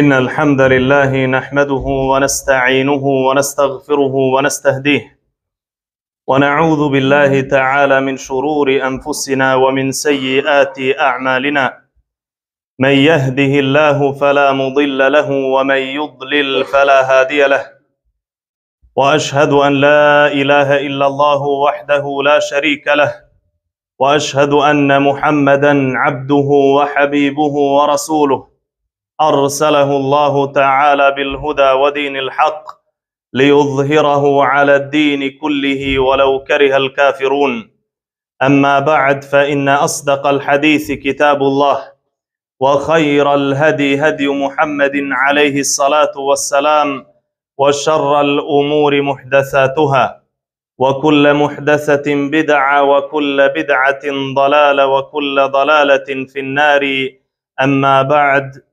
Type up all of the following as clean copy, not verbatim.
إن الحمد لله نحمده ونستعينه ونستغفره ونستهديه ونعوذ بالله تعالى من شرور أنفسنا ومن سيئات أعمالنا من يهده الله فلا مضل له ومن يضلل فلا هادي له وأشهد أن لا إله إلا الله وحده لا شريك له وأشهد أن محمدا عبده وحبيبه ورسوله أرسله الله تعالى بالهدى ودين الحق ليظهره على الدين كله ولو كره الكافرون. أما بعد، فإن أصدق الحديث كتاب الله، وخير الهدي هدي محمد عليه الصلاة والسلام، وشر الأمور محدثاتها، وكل محدثة بدعة، وكل بدعة ضلالة، وكل ضلالة في النار. أما بعد،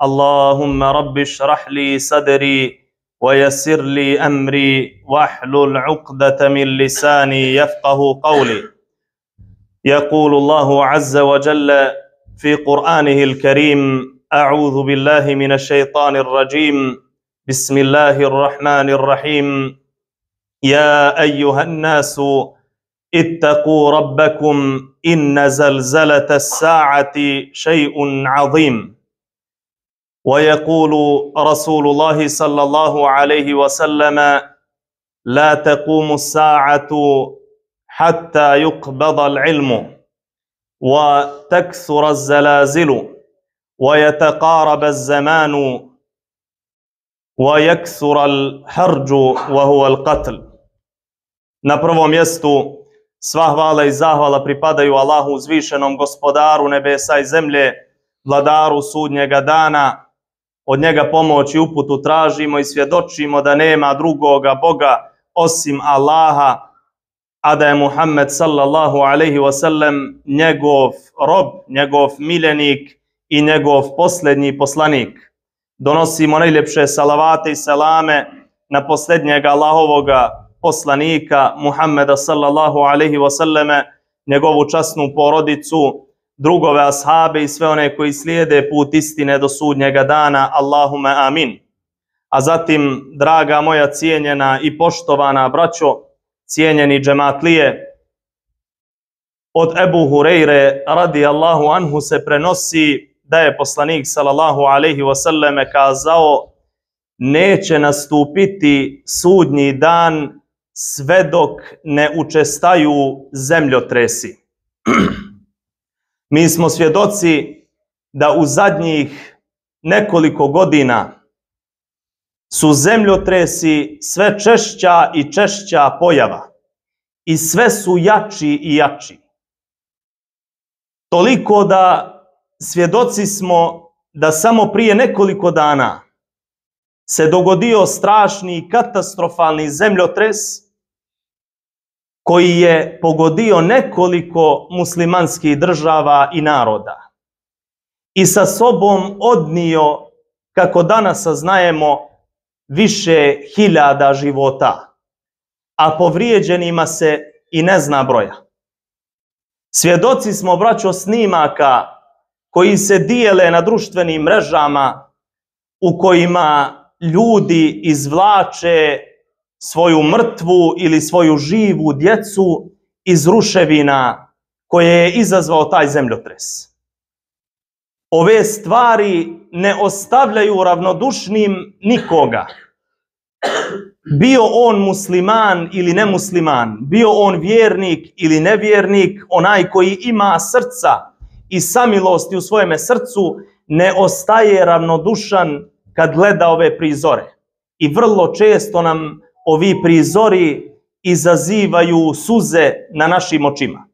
اللهم رب اشرح لي صدري ويسر لي أمري واحلل عقدة من لساني يفقه قولي. يقول الله عز وجل في قرآنه الكريم: أعوذ بالله من الشيطان الرجيم، بسم الله الرحمن الرحيم. يا أيها الناس اتقوا ربكم إن زلزلة الساعة شيء عظيم. ويقول رسول الله صلى الله عليه وسلم: لا تقوم الساعة حتى يقبض العلم وتكثر الزلازل ويتقارب الزمان ويكثر الحرج وهو القتل. Na prvom mjestu sva hvala i zahvala pripadaju Allahu uzvišenom, gospodaru nebesa i zemlje, vladaru sudnjega dana. Od njega pomoć i uputu tražimo i svjedočimo da nema drugoga Boga osim Allaha, a da je Muhammed sallallahu alaihi wasallam njegov rob, njegov miljenik i njegov posljednji poslanik. Donosimo najljepše salavate i selame na posljednjega Allahovoga poslanika Muhammeda sallallahu alaihi wasallam, njegovu časnu porodicu, drugove ashabe i sve one koji slijede put istine do sudnjega dana. Allahume amin. A zatim, draga moja cijenjena i poštovana braćo, cijenjeni džematlije, od Ebu Hureyre radijallahu anhu se prenosi da je poslanik sallallahu alaihi wasallam kazao: neće nastupiti sudnji dan sve dok ne učestaju zemljotresi. Mi smo svjedoci da u zadnjih nekoliko godina su zemljotresi sve češća i češća pojava i sve su jači i jači. Toliko da svjedoci smo da samo prije nekoliko dana se dogodio strašni katastrofalni zemljotres koji je pogodio nekoliko muslimanskih država i naroda i sa sobom odnio, kako danas saznajemo, više hiljada života, a povrijeđenima se i ne zna broja. Svjedoci smo, braćo, snimaka koji se dijele na društvenim mrežama, u kojima ljudi izvlače svoju mrtvu ili svoju živu djecu iz ruševina koje je izazvao taj zemljotres. Ove stvari ne ostavljaju ravnodušnim nikoga. Bio on musliman ili nemusliman, bio on vjernik ili nevjernik, onaj koji ima srca i samilosti u svojeme srcu ne ostaje ravnodušan kad gleda ove prizore. I vrlo često nam ovi prizori izazivaju suze na našim očima.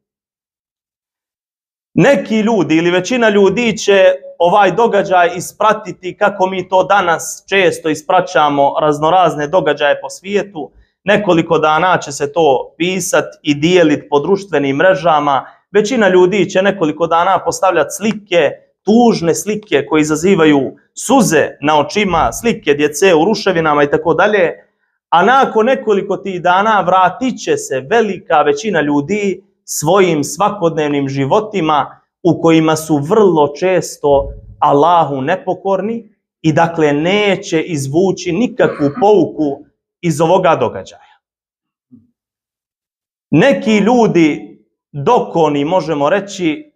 Neki ljudi ili većina ljudi će ovaj događaj ispratiti kako mi to danas često ispraćamo raznorazne događaje po svijetu. Nekoliko dana će se to pisati i dijeliti po društvenim mrežama. Većina ljudi će nekoliko dana postavljati slike, tužne slike koje izazivaju suze na očima, slike djece u ruševinama i tako dalje. A nakon nekoliko tih dana vratit će se velika većina ljudi svojim svakodnevnim životima u kojima su vrlo često Allahu nepokorni i dakle neće izvući nikakvu pouku iz ovoga događaja. Neki ljudi dokoni, možemo reći,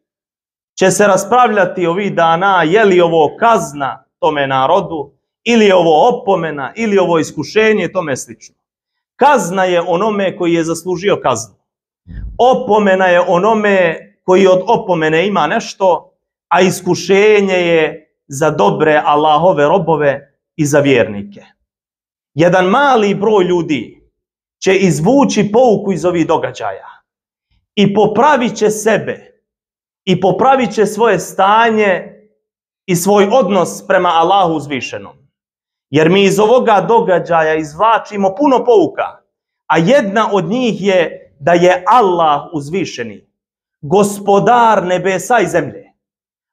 će se raspravljati ovih dana je li ovo kazna tome narodu, ili je ovo opomena, ili ovo iskušenje, tome slično. Kazna je onome koji je zaslužio kaznu. Opomena je onome koji od opomene ima nešto, a iskušenje je za dobre Allahove robove i za vjernike. Jedan mali broj ljudi će izvući pouku iz ovih događaja i popravit će sebe i popravit će svoje stanje i svoj odnos prema Allahu uzvišenom. Jer mi iz ovoga događaja izvlačimo puno pouka, a jedna od njih je da je Allah uzvišeni, gospodar nebesa i zemlje,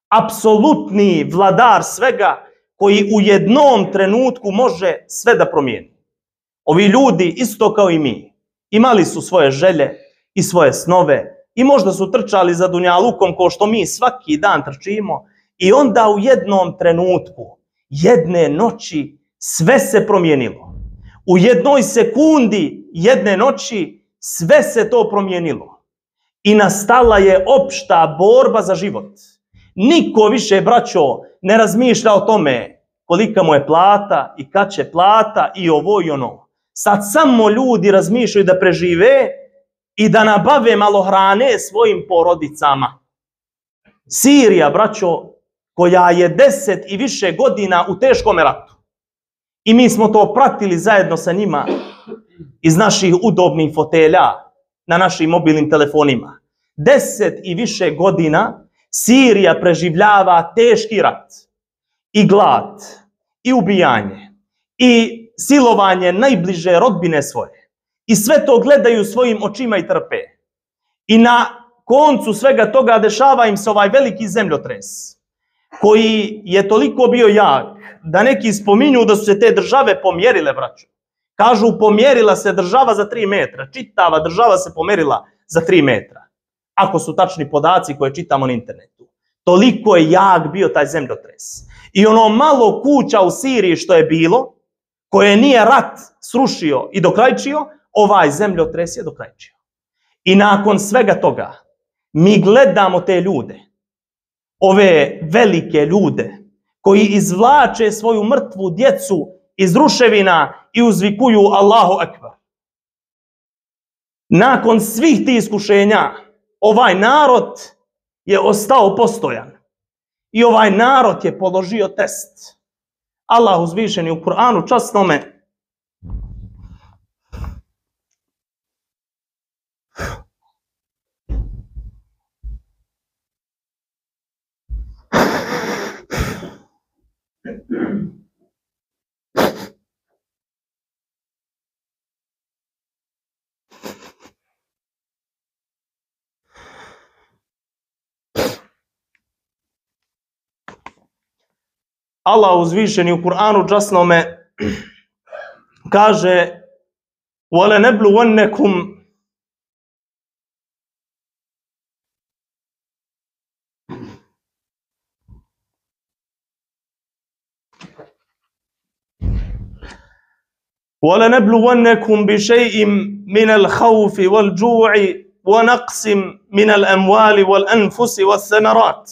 apsolutni vladar svega, koji u jednom trenutku može sve da promijeni. Ovi ljudi, isto kao i mi, imali su svoje želje i svoje snove i možda su trčali za dunjalukom kao što mi svaki dan trčimo, i onda u jednom trenutku, jedne noći, sve se promijenilo. U jednoj sekundi jedne noći sve se to promijenilo. I nastala je opšta borba za život. Niko više, braćo, ne razmišlja o tome kolika mu je plata i kad će plata i ovo i ono. Sad samo ljudi razmišljaju da prežive i da nabave malo hrane svojim porodicama. Sirija, braćo, koja je 10 i više godina u teškom ratu. I mi smo to pratili zajedno sa njima iz naših udobnih fotelja na našim mobilnim telefonima. 10 i više godina Sirija preživljava teški rat i glad i ubijanje i silovanje najbliže rodbine svoje. I sve to gledaju svojim očima i trpe. I na koncu svega toga dešava im se ovaj veliki zemljotres, koji je toliko bio jak da neki spominju da su se te države pomjerile, braćo. Kažu, pomjerila se država za 3 metra. Čitava država se pomjerila za 3 metra. Ako su tačni podaci koje čitamo na internetu. Toliko je jak bio taj zemljotres. I ono malo kuća u Siriji što je bilo, koje nije rat srušio i dokrajčio, ovaj zemljotres je dokrajčio. I nakon svega toga, mi gledamo te ljude, ove velike ljude, koji izvlače svoju mrtvu djecu iz ruševina i uzvikuju Allahu Ekber. Nakon svih tih iskušenja, ovaj narod je ostao postojan. I ovaj narod je položio test. Allah uzvišeni u Kur'anu časnome Allah uzvišeni u Kur'anu časnome kaže وَلَنَبْلُوَنَّكُمْ بِشَيْءٍ مِنَ الْخَوْفِ وَالْجُوعِ وَنَقْصٍ مِنَ الْأَمْوَالِ وَالْأَنْفُسِ وَالثَّمَرَاتِ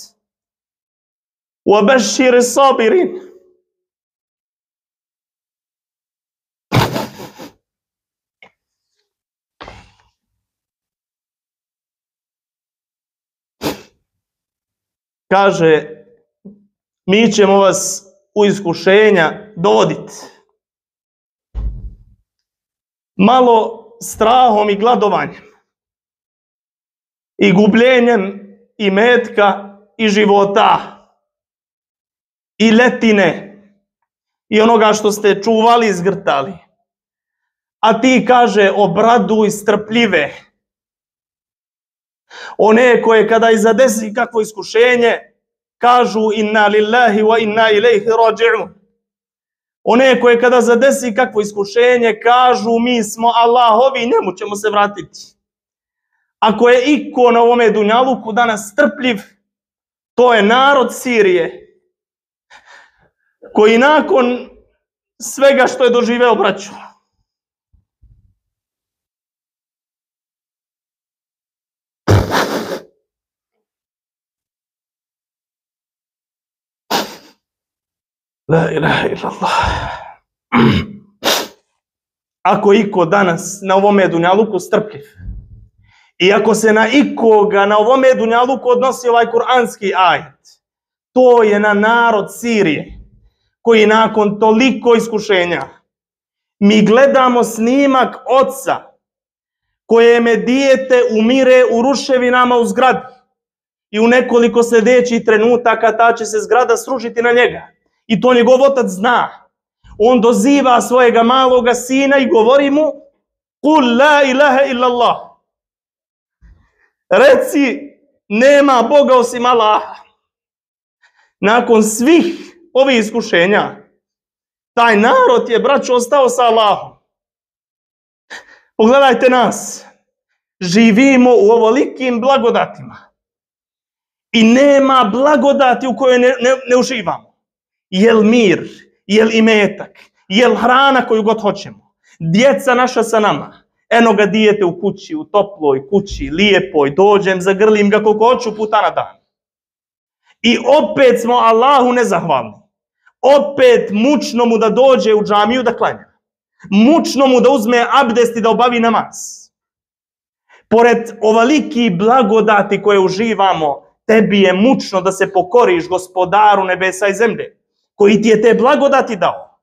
وَبَشِّرِ الصَّابِرِينَ. Kaže, mi ćemo vas u iskušenja dovoditi. Malo strahom i gladovanjem. I gubljenjem i metka i života. I letine. I onoga što ste čuvali i zgrtali. A ti, kaže, obraduj strpljive. One koje kada ih zadesi kakvo iskušenje, kažu inna lillahi wa inna ilaihi rađi'un. One koje kada zadesi kakvo iskušenje, kažu mi smo Allahovi i njemu ćemo se vratiti. Ako je iko na ovome dunjaluku danas strpljiv, to je narod Sirije. koji nakon svega što je doživeo, braću, la ilaha illallah. Ako iko danas na ovome dunjaluku strpljiv i ako se na ikoga na ovome dunjaluku odnosi ovaj kuranski ajet, to je na narod Sirije, koji nakon toliko iskušenja, mi gledamo snimak oca kojeme dijete umire u ruševinama u zgradi i u nekoliko sljedećih trenutaka ta će se zgrada srušiti na njega. I to njegov otac zna. On doziva svojega maloga sina i govori mu: Kul la ilaha illallah. Reci, nema Boga osim Allaha. Nakon svih ovih iskušenja, taj narod je, braćo, ostao sa Allahom. Pogledajte nas. Živimo u ovolikim blagodatima. I nema blagodati u kojoj ne uživamo. Jel mir, jel imetak, jel hrana koju god hoćemo. Djeca naša sa nama. Eno ga dijete u kući, u toploj kući, lijepoj, dođem, zagrlim ga koliko hoću puta na dan. I opet smo Allahu nezahvalni. Opet mučno mu da dođe u džamiju da klanja. Mučno mu da uzme abdest i da obavi namaz. Pored ovoliki blagodati koje uživamo, tebi je mučno da se pokoriš Gospodaru nebesa i zemlje, koji ti je te blagodati dao.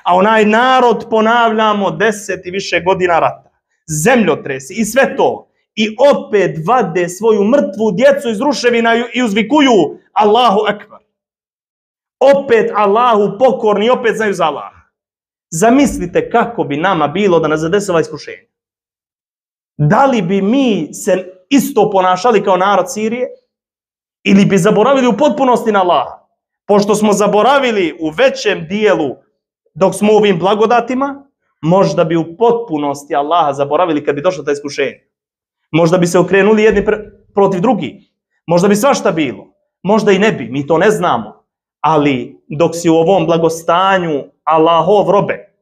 A onaj narod, ponavljamo, 10 i više godina rata, zemljotresi i sve to, i opet vade svoju mrtvu djecu iz ruševina i uzvikuju Allahu Ekber. Opet Allahu pokorni, opet znaju za Allah. Zamislite kako bi nama bilo da nas zadesi ova iskušenja. Da li bi mi se isto ponašali kao narod Sirije? Ili bi zaboravili u potpunosti na Allaha? Pošto smo zaboravili u većem dijelu dok smo u ovim blagodatima, možda bi u potpunosti Allaha zaboravili kad bi došlo ta iskušenja. Možda bi se okrenuli jedni protiv drugih. Možda bi svašta bilo. Možda i ne bi, mi to ne znamo. Ali dok si u ovom blagostanju Allahov robe,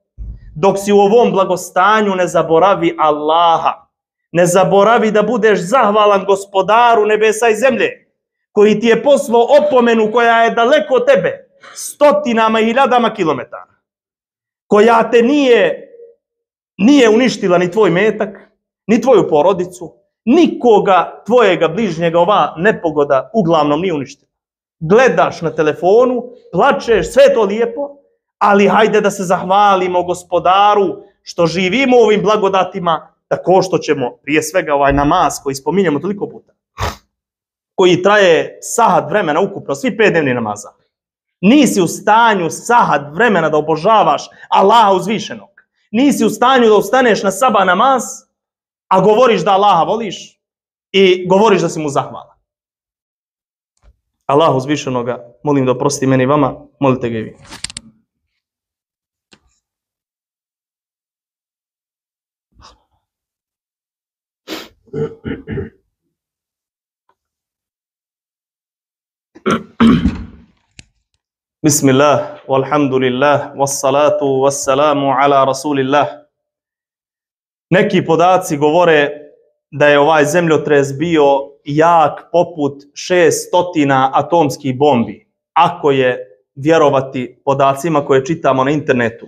dok si u ovom blagostanju ne zaboravi Allaha, ne zaboravi da budeš zahvalan Gospodaru nebesa i zemlje, koji ti je poslao opomenu koja je daleko od tebe, stotinama i hiljadama kilometara, koja te nije uništila ni tvoj metak, ni tvoju porodicu, nikoga tvojega bližnjega ova nepogoda uglavnom nije uništila. Gledaš na telefonu, plačeš, sve to lijepo, ali hajde da se zahvalimo Gospodaru što živimo u ovim blagodatima, tako što ćemo, prije svega ovaj namaz koji spominjemo toliko puta, koji traje sahat vremena ukupno, svi 5 dnevni namaza. Nisi u stanju sahat vremena da obožavaš Allaha uzvišenog. Nisi u stanju da ustaneš na sabah namaz, a govoriš da Allaha voliš i govoriš da si mu zahvalan. Allaha uzvišenoga, molim da oprosti meni i vama, molite ga i vi. Bismillah, walhamdulillah, wassalatu wassalamu ala rasulillah. Neki podaci govore da je ovaj zemljotres bio jak poput 600 atomskih bombi, ako je vjerovati podacima koje čitamo na internetu.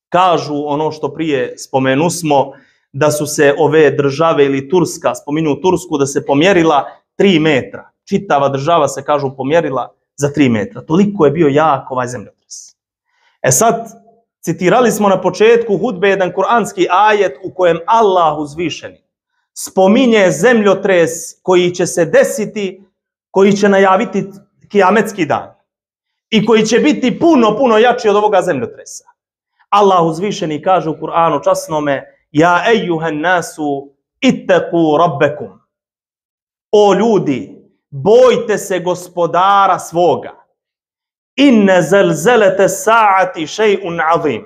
Kažu ono što prije spomenu smo, da su se ove države ili Turska, spominju Tursku, da se pomjerila 3 metra. Čitava država se, kažu, pomjerila za 3 metra. Toliko je bio jak ovaj zemljotres. Sad, citirali smo na početku hudbe jedan kuranski ajet u kojem Allah uzvišeni spominje zemljotres koji će se desiti, koji će najaviti kijametski dan i koji će biti puno jači od ovoga zemljotresa. Allah uzvišeni kaže u Kur'anu časnome: Ja ejuhan nasu ittaqu rabbekum. O ljudi, bojte se Gospodara svoga. Inne zelzelete sa'ati šej'un azim.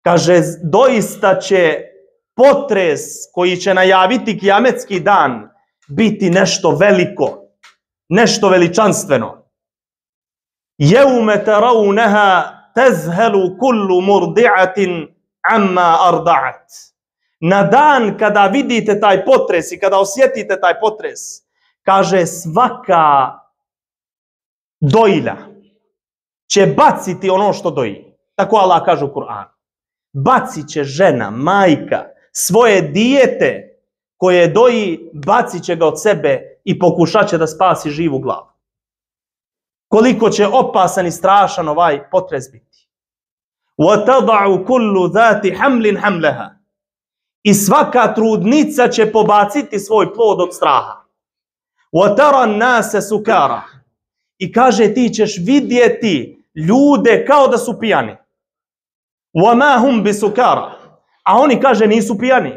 Kaže, doista će potres koji će najaviti kijametski dan biti nešto veliko, nešto veličanstveno. Jevme taravneha tezhelu kullu murdi'atin amma arda'at. Na dan kada vidite taj potres i kada osjetite taj potres, kaže svaka dojilja će baciti ono što doji. Tako Allah kaže u Kur'anu. Bacit će žena, majka, svoje dijete koje doji, bacit će ga od sebe i pokušat će da spasi živu glavu. Koliko će opasan i strašan ovaj potres biti. وَتَضَعُ كُلُّ ذَاتِ حَمْلٍ حَمْلَهَا. I svaka trudnica će pobaciti svoj plod od straha. وَتَرَ النَّاسَ سُكَارَ. I kaže ti ćeš vidjeti ljude kao da su pijani. وَمَا هُمْ بِسُكَارَ. A oni kaže nisu pijani.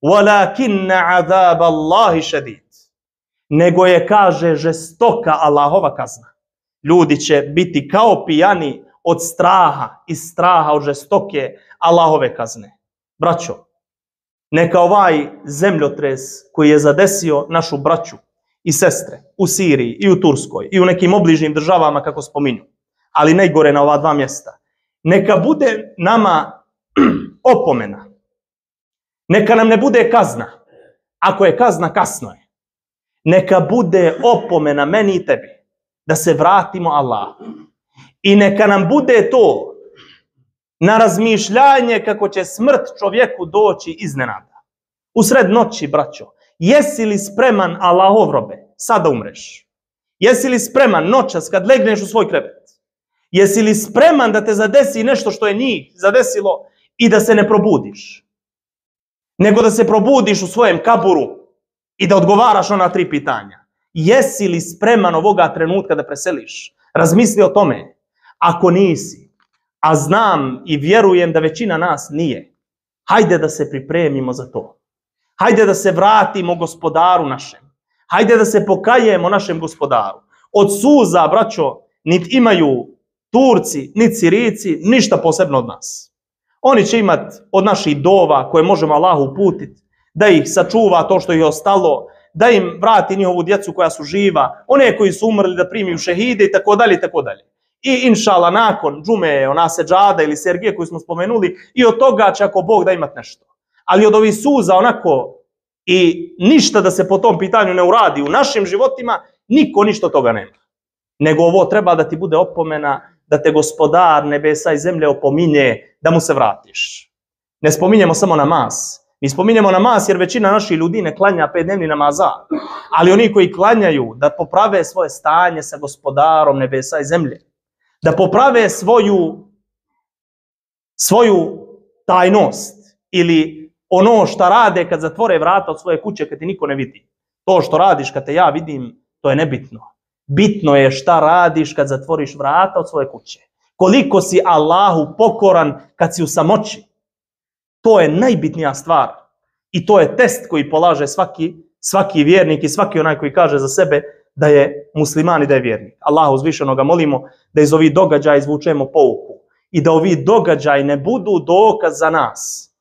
وَلَكِنَّ عَذَابَ اللَّهِ شَدِيدٌ. Nego je kaže žestoka Allahova kazna. Ljudi će biti kao pijani od straha, iz straha od žestoke Allahove kazne. Braćo, neka ovaj zemljotres koji je zadesio našu braću i sestre u Siriji i u Turskoj i u nekim obližnjim državama kako spominju, ali najgore na ova dva mjesta, neka bude nama opomena. Neka nam ne bude kazna. Ako je kazna, kasno je. Neka bude opomena meni i tebi da se vratimo Allahu. I neka nam bude to na razmišljanje kako će smrt čovjeku doći iznenada. U sred noći, braćo, jesi li spreman Allahov robe, sada umreš? Jesi li spreman noćas kad legneš u svoj krevet? Jesi li spreman da te zadesi nešto što je njih zadesilo i da se ne probudiš? Nego da se probudiš u svojem kaburu i da odgovaraš na 3 pitanja. Jesi li spreman ovoga trenutka da preseliš? Razmisli o tome. Ako nisi, a znam i vjerujem da većina nas nije, hajde da se pripremimo za to. Hajde da se vratimo gospodaru našem. Hajde da se pokajemo našem gospodaru. Od suza, braćo, niti imaju Turci, niti Sirijci, ništa posebno od nas. Oni će imati od naših dova koje možemo Allahu uputiti, da ih sačuva to što ih je ostalo, da im vrati njihovu djecu koja su živa, one koji su umrli da primiju šehide i tako dalje i tako dalje. I inšala nakon džume, ona seđada ili sergije koju smo spomenuli, i od toga će ako Bog da imat nešto. Ali od ovih suza onako i ništa da se po tom pitanju ne uradi u našim životima, niko ništa toga nema. Nego ovo treba da ti bude opomena, da te gospodar nebesa i zemlje opominje da mu se vratiš. Ne spominjemo samo namaz. Mi spominjemo namaz jer većina naših ljudi ne klanja 5-dnevni namaza. Ali oni koji klanjaju da poprave svoje stanje sa gospodarom nebesa i zemlje, da poprave svoju tajnost ili ono što rade kad zatvore vrata od svoje kuće kad ti niko ne vidi. To što radiš kad te ja vidim, to je nebitno. Bitno je šta radiš kad zatvoriš vrata od svoje kuće. Koliko si Allahu pokoran kad si u samoći. To je najbitnija stvar. I to je test koji polaže svaki vjernik i svaki onaj koji kaže za sebe da je musliman i da je vjernik. Allaha uzvišenoga molimo da iz ovih događaja izvučemo pouku i da ovi događaji ne budu dokaz za nas.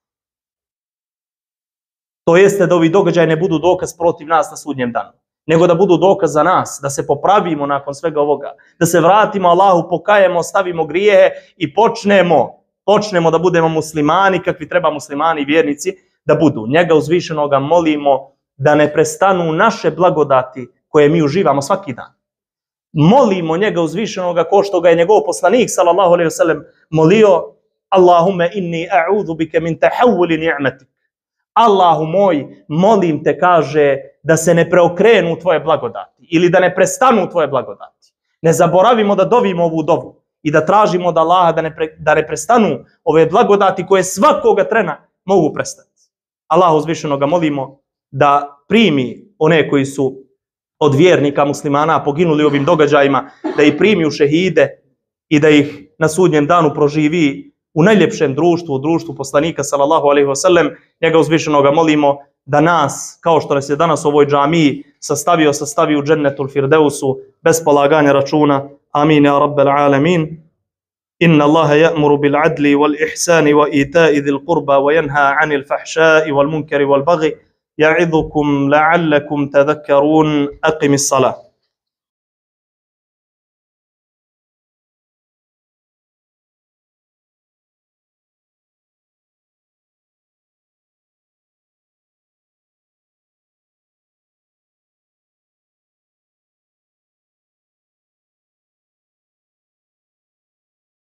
To jeste da ovi događaji ne budu dokaz protiv nas na sudnjem danu, nego da budu dokaz za nas, da se popravimo nakon svega ovoga, da se vratimo Allahu, pokajemo, stavimo grijehe i počnemo da budemo muslimani kakvi treba muslimani i vjernici da budu. Njega uzvišenoga molimo da ne prestanu naše blagodati koje mi uživamo svaki dan. Molimo njega uzvišenoga ko što ga je njegov poslanik sallallahu alejhi ve sellem molio: Allahumme inni a'udhu bike min tahawuli ni'matik. Allahu moj, molim te, kaže, da se ne preokrenu tvoje blagodati ili da ne prestanu tvoje blagodati. Ne zaboravimo da dovimo ovu dovu i da tražimo od Allaha da ne prestanu ove blagodati koje svakoga trena mogu prestati. Allahu uzvišenoga molimo da primi one koji su od vjernika muslimana poginuli ovim događajima, da ih primi u šehide i da ih na sudnjem danu proživi u najljepšem društvu, u društvu poslanika sallallahu alejhi ve sellem. Njega uzvišenoga molimo da nas, kao što nas je danas u ovoj džamiji sastavi u džennetul firdevsu bez polaganja računa. Amin ja rabbel alamin. Inna Allaha ya'muru bil adli wal ihsani wa ita'i dhil qurba wa yanha 'anil fahsha'i wal munkari wal baghi. يعظكم لعلكم تذكرون. أقم الصلاة.